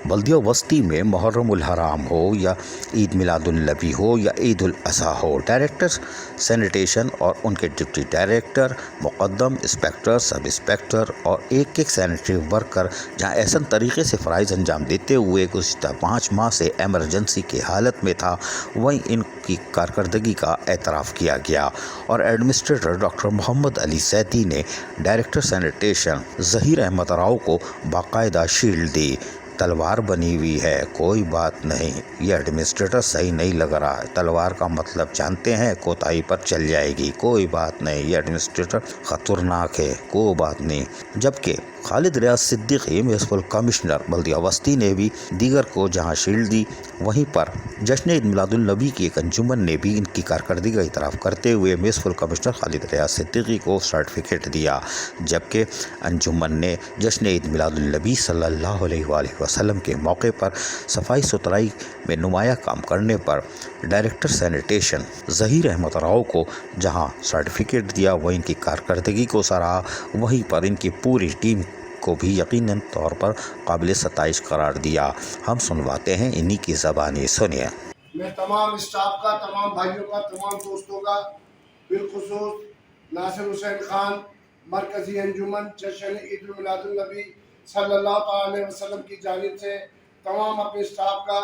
बल्दिया वस्ती में मुहर्रम उल हराम हो या ईद मिलादुन नबी हो या ईद उल अज़हा हो, डायरेक्टर सैनिटेशन और उनके डिप्टी डायरेक्टर, मुक़द्दम, इंस्पेक्टर, सब इंस्पेक्टर और एक एक सैनिटरी वर्कर जहां ऐसा तरीके से फ़राइज़ अंजाम देते हुए गुज़िश्ता 5 माह से एमरजेंसी की हालत में था, वहीं इनकी कारकर्दगी का एतराफ़ किया गया और एडमिनिस्ट्रेटर डॉक्टर मोहम्मद अली सैदी ने डायरेक्टर सैनिटेशन ज़हीर अहमद राव को बाकायदा शील्ड दी। तलवार बनी हुई है, कोई बात नहीं, ये एडमिनिस्ट्रेटर सही नहीं लग रहा है, तलवार का मतलब जानते हैं, कोताही पर चल जाएगी, कोई बात नहीं, ये एडमिनिस्ट्रेटर ख़तरनाक है, कोई बात नहीं। जबकि खालिद रियाज सिद्दीकी म्युनिसिपल कमिश्नर बल्दिया वस्ती ने भी दीगर को जहां शील्ड दी, वहीं पर जश्न ईद मिलादुन नबी की एक अंजुमन ने भी इनकी कारकर्दगी का इतराफ़ करते हुए म्युनिसिपल कमिश्नर खालिद रियाज सिद्दीकी को सर्टिफिकेट दिया। जबकि अंजुमन ने जश्न ईद मिलादुन नबी सल्लल्लाहु अलैहि वसल्लम के मौके पर सफाई सुथराई में नुमाया काम करने पर डायरेक्टर सैनिटेशन ज़हीर अहमद राव को जहां सर्टिफिकेट दिया, वहीं इनकी कारकर्दगी को सराहा, वहीं पर इनकी पूरी टीम को भी यकीनन तौर पर काबिल सताइश करार दिया। हम सुनवाते हैं इन्हीं की ज़बानी, सुनिए। मैं तमाम स्टाफ का, तमाम भाइयों का, तमाम दोस्तों का, बिलखुसूस नासिर हुसैन खान मरकज़ी अंजुमन जश्न ईद मिलादुन नबी सल्लल्लाहु अलैहि वसल्लम की जानिब से तमाम अपने स्टाफ का,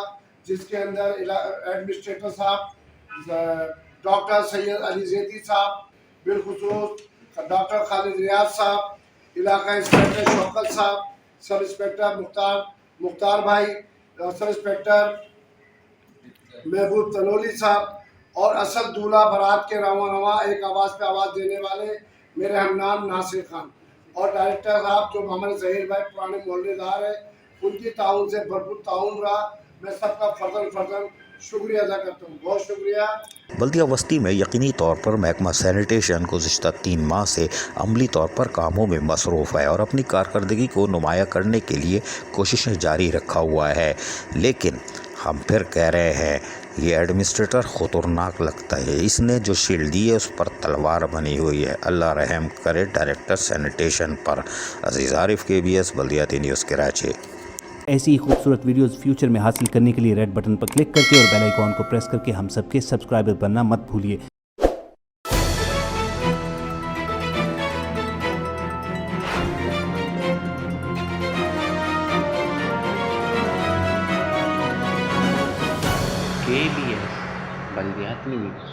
जिसके अंदर एडमिनिस्ट्रेटर साहब डॉक्टर सैयद अली जैदी साहब, बिलखुसूस डॉक्टर खालिद रियाज साहब, इलाका इंस्पेक्टर शौकत साहब, सब इंस्पेक्टर मुख्तार भाई, सब इंस्पेक्टर महबूब तनोली साहब और असल दूल्हा बारात के रवा एक आवाज़ पे आवाज़ देने वाले मेरे हमनाम नासिर खान और डायरेक्टर साहब जो हमारे ज़हीर भाई पुराने मोहल्लेदार हैं, उनकी ताउन से भरपूर ताउन रहा। मैं सबका फर्जन शुक्रिया अदा करता हूँ, बहुत शुक्रिया। बल्दिया वस्ती में यकीनी तौर पर महकमा सैनिटेशन गुज़िश्ता 3 माह से अमली तौर पर कामों में मसरूफ़ है और अपनी कारकर्दगी को नुमाया करने के लिए कोशिशें जारी रखा हुआ है। लेकिन हम फिर कह रहे हैं, ये एडमिनिस्ट्रेटर ख़तरनाक लगता है, इसने जो शील्ड दी है उस पर तलवार बनी हुई है। अल्लाह रहम करे डायरेक्टर सैनिटेशन पर। अजीज़ आरिफ, KBS बल्दिया न्यूज़ कराची। ऐसी ही खूबसूरत वीडियोस फ्यूचर में हासिल करने के लिए रेड बटन पर क्लिक करके और बेल आइकॉन को प्रेस करके हम सबके सब्सक्राइबर बनना मत भूलिए। KBS बल्दियाती न्यूज़।